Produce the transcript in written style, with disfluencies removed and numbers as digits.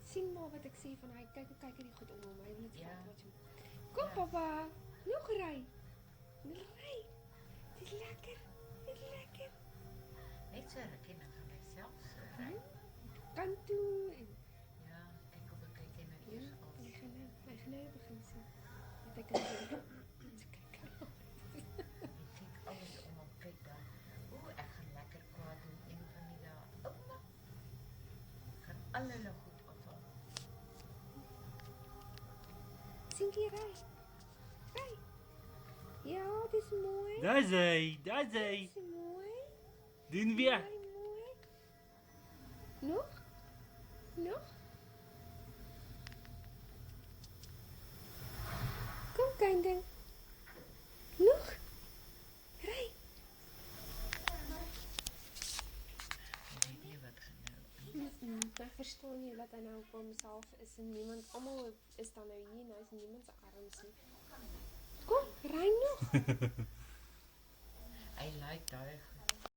Sien maar wat ek sê van hy kyk hierdie goed om hom. Hy wil dit Ja. vat wat jy. Kom Ja. papa, nog ry. Ry. Dis lekker. Dis lekker. Net so rukkie dan gaan hy self so ry. Kan toe en Ja, kyk of ek kyk hy nou eers hy als. gaan nou begin sien. Wat ek kan doen. Kyk. Ek kyk alles om hom kyk dan. Ek gaan lekker kwaad doen een van die dae. Ouma. Ek gaan al hulle goed afhaal. Sien jy ry? Ry. Ja, dis mooi. Daar is hy, daar is hy. Dis mooi. Doen weer. Mooi. Nog? Nog? Kom, klein ding. Nog? Ry. Ek weet nie wat gaan nou. Ek verstaan nie dat hy nou op homself is en niemand, almal is dan nou hier en hy is in niemand se arms nie. Kom, ry nog. Hy like daai goed.